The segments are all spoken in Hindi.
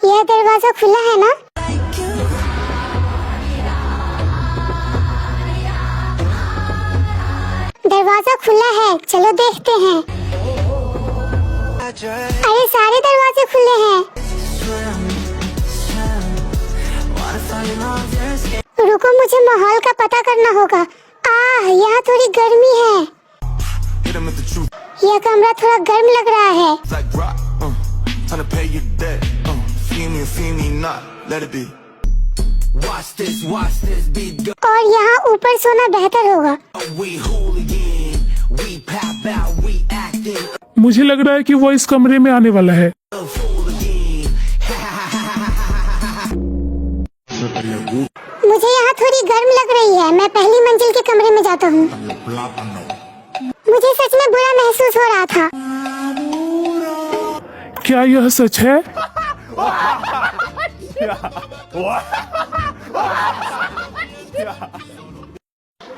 यह दरवाजा खुला है ना? दरवाजा खुला है, चलो देखते हैं। अरे सारे दरवाजे खुले हैं। रुको, मुझे माहौल का पता करना होगा। यहाँ थोड़ी गर्मी है। यह कमरा थोड़ा गर्म लग रहा है। और यहाँ ऊपर सोना बेहतर होगा। मुझे लग रहा है कि वो इस कमरे में आने वाला है। मुझे यहाँ थोड़ी गर्म लग रही है। मैं पहली मंजिल के कमरे में जाता हूँ। मुझे सच में बुरा महसूस हो रहा था। क्या यह सच है?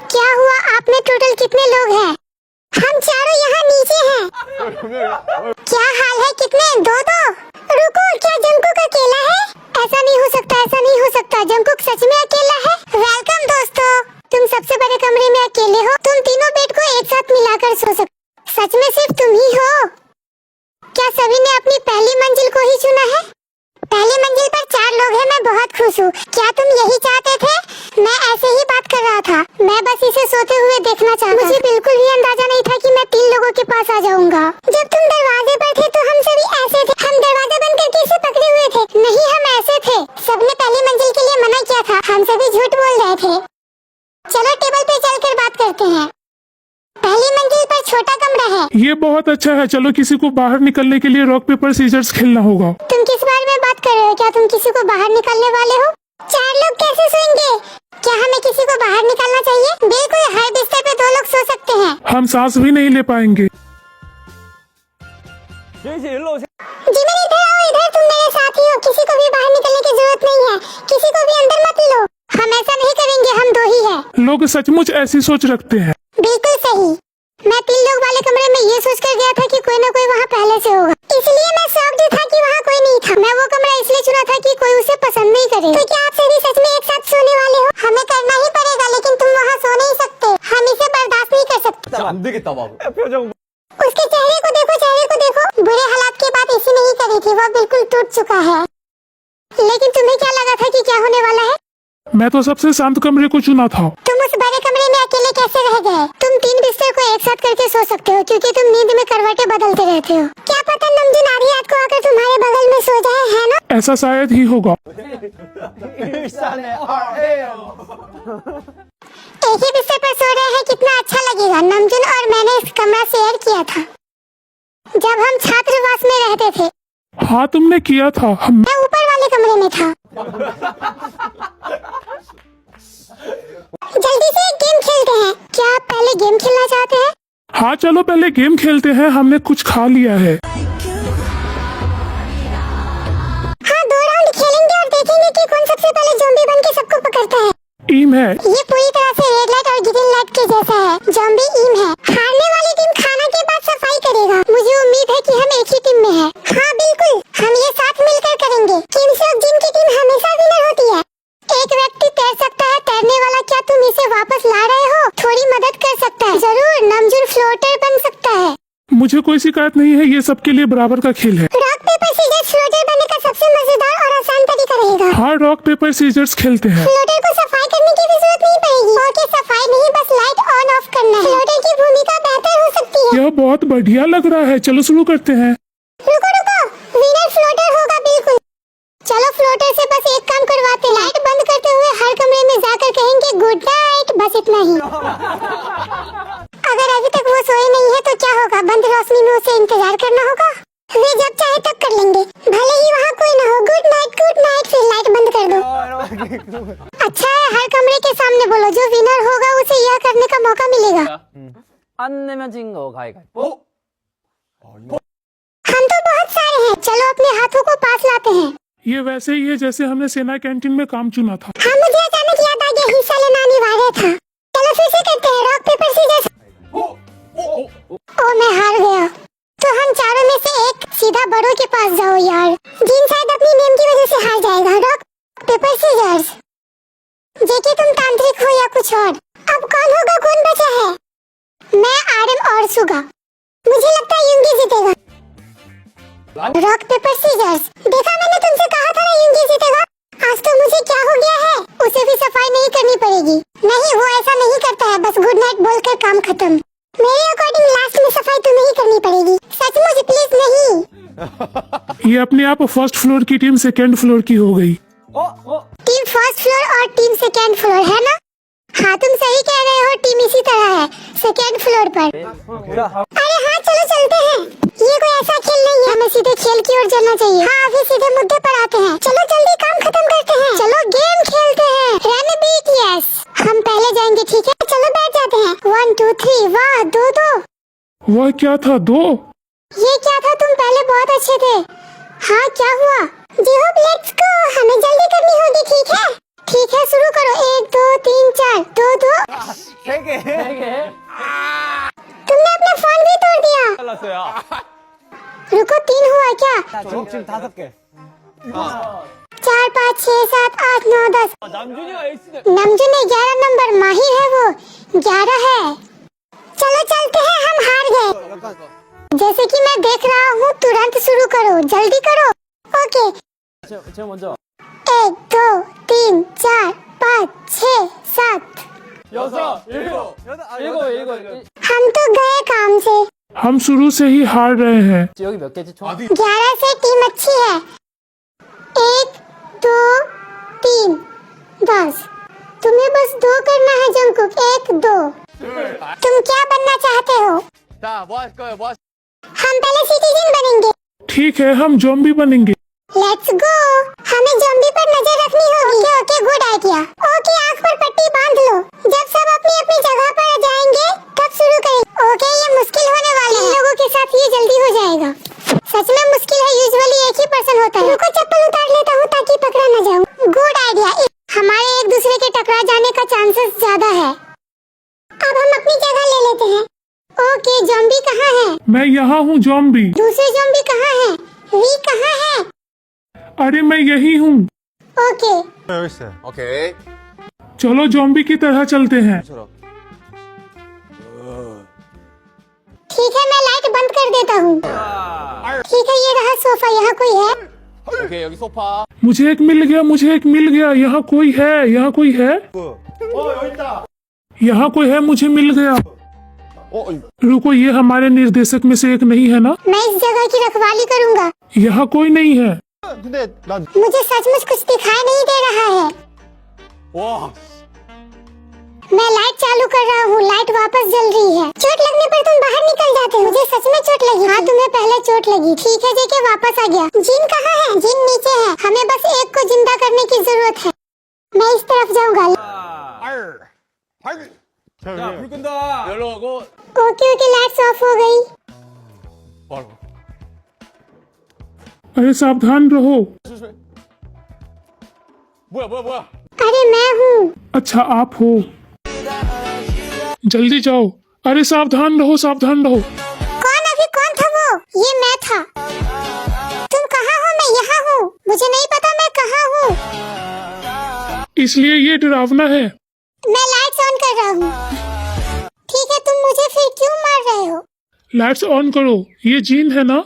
क्या हुआ? आप में टोटल कितने लोग हैं? हम चारों यहाँ नीचे हैं। क्या हाल है? कितने? दो। रुको, क्या जंकुक अकेला है? ऐसा नहीं हो सकता, ऐसा नहीं हो सकता। जंकुक सच में अकेला है। वेलकम दोस्तों, तुम सबसे बड़े कमरे में अकेले हो। तुम तीनों बेड को एक साथ मिलाकर सो सकते। सच में सिर्फ तुम ही हो? क्या सभी ने अपनी पहली मंजिल को ही चुना है? पहली मंजिल पर 4 लोग हैं। मैं बहुत खुश हूँ। क्या तुम यही चाहते थे? मैं ऐसे ही बात कर रहा था। मैं बस इसे सोते हुए देखना चाहता। मुझे बिल्कुल भी अंदाजा नहीं था कि मैं 3 लोगों के पास आ जाऊंगा। जब तुम दरवाजे पर थे तो हम सभी ऐसे थे। हम दरवाजा बंद करके इसे पकड़े हुए थे। नहीं, हम ऐसे थे। सबने पहली मंजिल के लिए मना किया था। हम सभी झूठ बोल रहे थे। चलो टेबल पे चलकर बात करते हैं। पहली मंजिल पर छोटा कमरा है। ये बहुत अच्छा है। चलो किसी को बाहर निकलने के लिए रॉक पेपर सीजर्स खेलना होगा। तुम किस बारे में बात कर रहे हो? क्या तुम किसी को बाहर निकालने वाले हो? 4 लोग कैसे सोएंगे? क्या हमें किसी को बाहर निकालना चाहिए? बिल्कुल, हर बिस्तर पे 2 लोग सो सकते हैं। हम सांस भी नहीं ले पाएंगे। जिमिन इधर आओ, इधर। तुम मेरे साथ ही हो। किसी को भी बाहर निकलने की जरूरत नहीं है। किसी को भी अंदर मत लो। हम ऐसा नहीं करेंगे, हम 2 ही हैं। लोग सचमुच ऐसी सोच रखते हैं। बिल्कुल सही। मैं 3 लोग वाले कमरे में ये सोच कर गया था कि कोई न कोई वहाँ पहले से होगा। इसलिए मैं शॉक्ड था कि वहाँ कोई नहीं था। मैं वो कमरा इसलिए चुना था कि कोई उसे पसंद नहीं करे। तो क्या आप सभी सच में एक साथ सोने वाले हो? हमें करना ही पड़ेगा, लेकिन तुम वहाँ सो नहीं सकते। हम इसे बर्दाश्त नहीं कर सकते। 안 되겠다 막. उसके चेहरे को देखो, चेहरे को देखो। बुरे हालात के बाद ऐसी नहीं करी थी। वह बिल्कुल टूट चुका है। लेकिन तुम्हें क्या लगा था कि क्या होने वाला है? मैं तो सबसे शांत कमरे को चुना था। तुम उस बड़े कमरे में अकेले कैसे रह गए? तुम 3 बिस्तर को एक साथ करके सो सकते हो क्योंकि तुम नींद में करवटें बदलते रहते हो। क्या पता नमजून आधी रात को आकर तुम्हारे बगल में सो जाए, है ना? ऐसा शायद ही होगा। एक ही बिस्तर पर सो रहे हैं, कितना अच्छा लगेगा। नमजून और मैंने इस कमरा शेयर किया था जब हम छात्रावास में रहते थे। हाँ, तुमने किया था। मैं ऊपर वाले कमरे में था। जल्दी से एक गेम खेलते हैं। क्या आप पहले गेम खेलना चाहते हैं? हाँ, चलो पहले गेम खेलते हैं। हमने कुछ खा लिया है। हाँ, 2 राउंड खेलेंगे और देखेंगे कि कौन सबसे पहले ज़ॉम्बी बन के सबको पकड़ता है। ईम है। ये पूरी तरह से रेड लाइट और ग्रीन लाइट के जैसा है। ज़ॉम्बी ईम है। हारने वाली टीम खाना के बाद सफाई करेगा। मुझे उम्मीद है कि हम एक ही टीम में हैं। हाँ बिल्कुल, हम ये साथ मिलकर करेंगे। किमसोक जिन की टीम हमेशा विनर होती है। एक व्यक्ति तैर सकता है। तैरने वाला, क्या तुम इसे वापस ला रहे हो? थोड़ी मदद कर सकता है। जरूर, नमजून फ्लोटर बन सकता है। मुझे कोई शिकायत नहीं है। ये सबके लिए बराबर का खेल है। रॉक पेपर सीजर्स फ्लोटर बनने का सबसे मजेदार और आसान तरीका रहेगा। हाँ, रॉक पेपर सीजर्स खेलते हैं। फ्लोटर को सफाई करने की भी जरूरत नहीं पड़ेगी। ओके, सफाई नहीं, बस लाइट ऑन ऑफ करना है। फ्लोटर की भूमिका बेहतर हो सकती है। यह बहुत बढ़िया लग रहा है। चलो शुरू करते हैं। रुको रुको, विनर फ्लोटर होगा। बिल्कुल, चलो फ्लोटर से बस एक काम करवाते। लाइट बंद करते हुए हर कमरे में जाकर कहेंगे गुड नाइट। बस इतना ही। अगर अभी तक वो सोए नहीं है तो क्या होगा? बंद रोशनी में उसे इंतजार करना होगा। वे जब चाहे तब कर लेंगे, भले ही वहाँ कोई न हो। गुड नाइट, फिर लाइट बंद कर दो। अच्छा है, हर कमरे के सामने बोलो। जो विनर होगा उसे यह करने का मौका मिलेगा। 안 내면 진 거 가위가위보. हम तो बहुत सारे हैं। चलो अपने हाथों को पास लाते हैं। ये वैसे ही है जैसे हमने सेना कैंटीन में काम चुना था। हाँ, मुझे अचानक याद आ गया, हिस्सा लेना अनिवार्य था। चलो फिर से करते हैं। Rock paper seizures. ओ, मैं हार गया। तो हम चारों में से एक सीधा बड़ों के पास जाओ यार। जिन शायद अपनी नेम की वजह सीजर्स। जेके तुम तांत्रिक हो या कुछ और, अब कौन होगा, कौन बचा है? मैं, आरएम और सुगा। मुझे लगता है युंगी जीतेगा। Rock paper scissors. देखा, मैंने तुमसे कहा था ना युंगी जीतेगा। आज तो मुझे क्या हो गया है, उसे भी सफाई नहीं करनी पड़ेगी। नहीं, वो ऐसा नहीं करता है, बस गुड नाइट बोलकर काम खत्म। मेरे अकॉर्डिंग लास्ट में सफाई तुम्हें ही करनी पड़ेगी। सचमुच प्लीज नहीं। ये अपने आप फर्स्ट फ्लोर की टीम सेकंड फ्लोर की हो गई। टीम फर्स्ट फ्लोर और टीम सेकंड फ्लोर है ना? हाँ, तुम सही कह रहे हो, टीम इसी तरह है सेकंड फ्लोर पर। अरे हाँ, चलो चलते हैं। ये कोई ऐसा खेल नहीं है, हमें सीधे खेल की ओर चलना चाहिए। हाँ, अभी सीधे मुद्दे पर आते हैं। चलो जल्दी काम खत्म करते हैं। चलो गेम खेलते हैं। Run beat, yes. हम पहले जाएंगे, ठीक है? चलो बैठ जाते हैं। 1 2 3। वाह, 2-2। वह क्या था, 2? ये क्या था, तुम पहले बहुत अच्छे थे। हाँ, क्या हुआ? जी होप, लेट्स गो। हमें जल्दी करनी होगी, ठीक है? ठीक है, शुरू करो। 1 2 3 4। 2-2। तुमने अपना फोन भी तोड़ दिया। रुको, 3 हुआ क्या? 4 5 6 7 8 9 10। नमजू ने 11 नंबर, माहिर है वो, 11 है। चलो चलते हैं, हम हार गए। जैसे कि मैं देख रहा हूँ, तुरंत शुरू करो, जल्दी करो। ओके। 1 2 3 4 5 6 7। हम तो गए काम से। हम शुरू से ही हार रहे हैं। 11 से टीम अच्छी है। 1 2 3 10। तुम्हें बस 2 करना है जंकुक। 1 2। तुम क्या बनना चाहते हो? हम पहले सिटीजन बनेंगे। ठीक है, हम ज़ॉम्बी बनेंगे। Let's go. हमें ज़ॉम्बी पर नजर रखनी होगी। Okay, good idea. ओके, आँख पर पट्टी बांध लो। जब सब अपनी अपनी जगह पर आ जाएंगे, तब शुरू करेंगे। ओके, ये मुश्किल होने वाला है। लोगों के साथ ये जल्दी हो जाएगा। सच में मुश्किल है, यूजुअली एक ही पर्सन होता है। रुको, चप्पल उतार लेता हूँ ताकि पकड़ा न जाऊँ। Good idea. हमारे एक दूसरे के टकरा जाने का चांसेस ज्यादा है। अब हम अपनी जगह ले लेते हैं। ओके, ज़ॉम्बी कहाँ है? मैं यहाँ हूँ ज़ॉम्बी। दूसरे ज़ॉम्बी कहाँ है? वी कहाँ है? अरे मैं यही हूँ। ओके। चलो ज़ॉम्बी की तरह चलते हैं। ठीक है, मैं लाइट बंद कर देता हूँ। ठीक है, ये रहा सोफा। यहाँ कोई है? मुझे एक मिल गया, मुझे एक मिल गया। यहाँ कोई है, यहाँ कोई है, यहाँ कोई है, मुझे मिल गया। रुको, ये हमारे निर्देशक में से एक नहीं है ना? मैं इस जगह की रखवाली करूँगा। यहाँ कोई नहीं है। मुझे सचमुच कुछ दिखाई नहीं दे रहा है। मैं लाइट चालू कर रहा हूँ। लाइट वापस जल रही है। चोट लगने पर तुम बाहर निकल जाते हो। मुझे सच में चोट लगी। हाँ, तुम्हें पहले चोट लगी। ठीक है, जेके वापस आ गया। जिन कहाँ है? जिन नीचे है। हमें बस एक को जिंदा करने की जरूरत है। मैं इस तरफ जाऊँगा। ओके ओके, लाइट्स ऑफ हो गई। अरे सावधान रहो। अरे मैं हूँ। अच्छा, आप हो। जल्दी जाओ। अरे सावधान रहो, सावधान रहो। कौन था वो? ये मैं था। तुम कहाँ हो? मैं यहाँ हूँ। मुझे नहीं पता मैं कहाँ हूँ। इसलिए ये डरावना है। मैं लाइट्स ऑन कर रहा हूँ। ठीक है, तुम मुझे फिर क्यों मार रहे हो? लाइट्स ऑन करो। ये जीन है ना?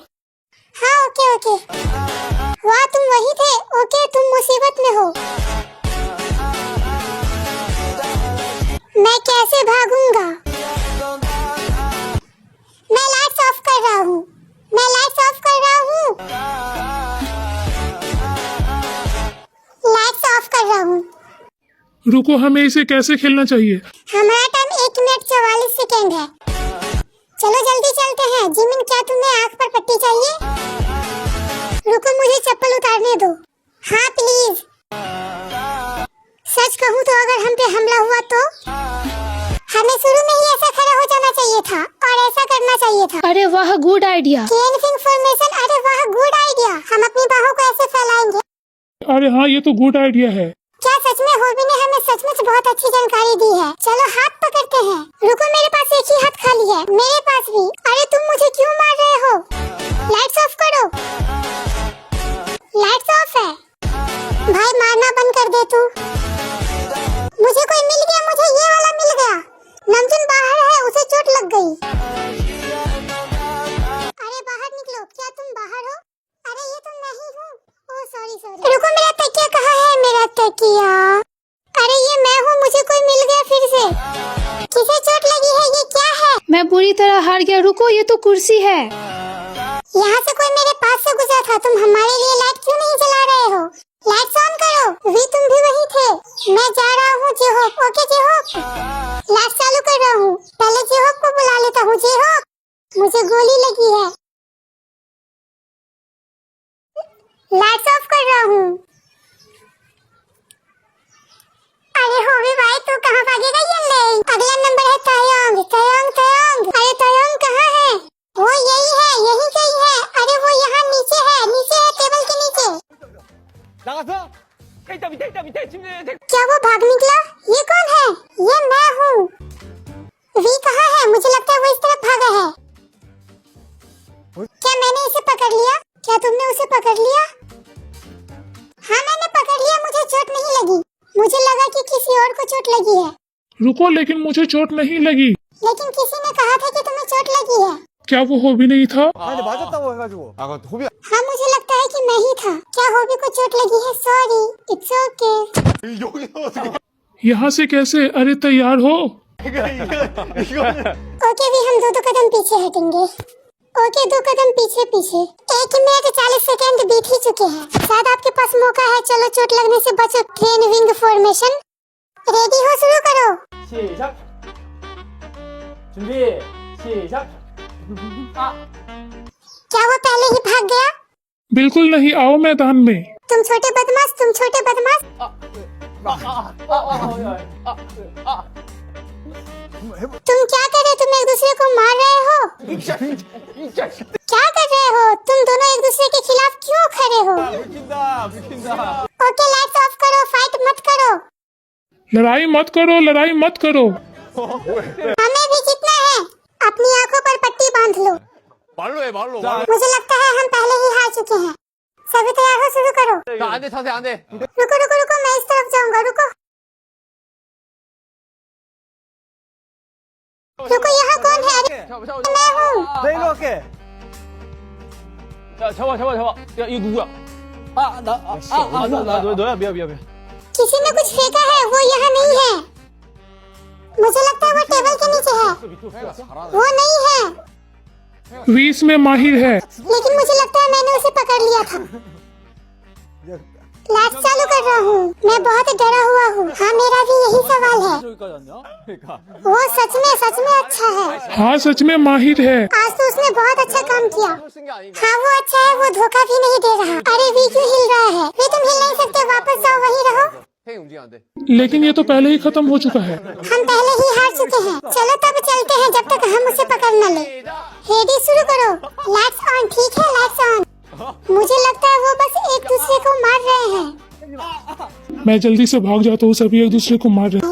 हाँ, ओके ओके। वाह, तुम वही थे। ओके, तुम मुसीबत में हो। मैं कैसे भागूंगा? मैं लाइट्स ऑफ कर रहा हूँ। मैं लाइट्स ऑफ कर रहा हूँ। लाइट्स ऑफ कर रहा हूँ। रुको, हमें इसे कैसे खेलना चाहिए? हमारा टाइम 1 मिनट 44 सेकेंड है। चलो जल्दी चलते हैं। जिमिन, क्या तुम्हें आँख पर पट्टी चाहिए? रुको, मुझे चप्पल उतारने दो। हाँ प्लीज। सच कहूँ तो अगर हम पे हमला हुआ तो हमें शुरू में ही ऐसा खड़ा हो जाना चाहिए था और ऐसा करना चाहिए था। अरे वाह, गुड आइडिया। फॉर्मेशन। अरे वाह, गुड आइडिया। हम अपनी बाहों को ऐसे फैलाएंगे। अरे हाँ, ये तो गुड आइडिया है। क्या सच में हॉबी ने हमें सचमुच बहुत अच्छी जानकारी दी है। चलो हाथ पकड़ते हैं। रुको, मेरे पास एक ही हाथ खाली है। मेरे पास भी। अरे तुम मुझे क्यों मार रहे हो? लाइट्स ऑफ करो। लाइट्स ऑफ है। भाई, मारना बंद कर दे तू। Sorry sorry. रुको, मेरा तकिया कहाँ है? मेरा तकिया, अरे ये मैं हूँ, मुझे कोई मिल गया फिर से। किसे चोट लगी है? ये क्या है? मैं बुरी तरह हार गया। रुको, ये तो कुर्सी है। यहाँ से कोई मेरे पास से गुजरा था। तुम हमारे लिए लाइट क्यों नहीं जला रहे हो? लाइट्स ऑन करो। वी, तुम भी वही थे। मैं जा रहा हूँ जेहोप। ओके जेहोप, लाइट चालू कर रहा हूँ। पहले जेहोप को बुला लेता हूँ। जेहोप, मुझे गोली लगी है। लाइट्स ऑफ कर रहा हूँ। अरे होवी भाई, तू कहाँ भागेगा? ये ले, अगला नंबर है तायोंग। तायोंग तायोंग, अरे तायोंग कहाँ है? वो यही है, यही कहीं है। अरे वो यहाँ नीचे है, नीचे है, टेबल के नीचे। 나가서 밑에 침대 क्या वो भाग निकला? ये कौन है? ये मैं हूँ। वी कहाँ है? मुझे लगता है वो इस तरफ भागा है। क्या मैंने इसे पकड़ लिया? क्या तुमने उसे पकड़ लिया? हाँ, मैंने पकड़ लिया। मुझे चोट नहीं लगी। मुझे लगा कि किसी और को चोट लगी है, रुको, लेकिन मुझे चोट नहीं लगी। लेकिन किसी ने कहा था कि तुम्हें चोट लगी है। क्या वो होवी नहीं था? 근데 맞았다고 해가지고. 아, 그 호비. हाँ, मुझे लगता है कि मैं ही था। क्या होवी को चोट लगी है? Sorry, it's okay. 여기 어떻게? यहाँ से कैसे? अरे तैयार हो? 이거. ओके भी, हम दो कदम पीछे हटेंगे। ओके, 2 कदम पीछे पीछे। 1 मिनट 40 सेकंड बीत ही चुके हैं। शायद आपके पास मौका है। चलो, चोट लगने से बचो। Train wing formation. रेडी हो? शुरू करो। 시작 준비 시작 क्या वो पहले ही भाग गया? बिल्कुल नहीं, आओ मैदान में। तुम छोटे बदमाश, तुम छोटे बदमाश। तुम क्या कर रहे हो? तुम एक दूसरे को मार रहे हो? क्या कर रहे हो? तुम दोनों एक दूसरे के खिलाफ क्यों खड़े हो? 미친다. ओके, लाइट्स ऑफ करो। फाइट मत करो। लड़ाई मत करो, लड़ाई मत करो। हमें भी जीतना है। अपनी आंखों पर पट्टी बांध लो। 말로 해, 말로. मुझे लगता है हम पहले ही हार चुके हैं। सभी तैयार हो? शुरू करो। 안돼 자세 안돼 रुको रुको रुको, मैं इस तरफ जाऊंगा। रुको रुको, यहाँ कौन है? अरे मैं हूँ। 내 일로 갈게. 자 잡아 야 이거 누구야 나 너야 미안 किसी ने कुछ फेंका है। वो यहाँ नहीं है। मुझे लगता है वो टेबल के नीचे है। वो नहीं है, वी इसमें माहिर है। लेकिन मुझे लगता है मैंने उसे पकड़ लिया था। लाइट चालू कर रहा हूँ। मैं बहुत डरा हुआ हूँ। हाँ, मेरा भी यही सवाल है। 여기까지 왔냐 그러니까 वो सच में अच्छा है। हाँ, सच में माहिर है। आज तो उसने बहुत अच्छा काम किया। 쓴게 아닌가 हाँ, वो अच्छा है। वो धोखा भी नहीं दे रहा। अरे वी क्यों हिल रहा है? वी, तुम हिल नहीं सकते। वापस जाओ, वहीं रहो। 팽이 움직이면 안돼 लेकिन ये तो पहले ही खत्म हो चुका है। हम पहले ही हार चुके हैं। चलो तब चलते हैं, जब तक हम उसे पकड़ न ले। रेडी, शुरू करो। Lights on. ठीक है, लाइट्स ऑन। मुझे लगता है वो बस एक दूसरे को मार रहे हैं। मैं जल्दी से भाग जाता हूँ, सभी एक दूसरे को मार रहे हैं।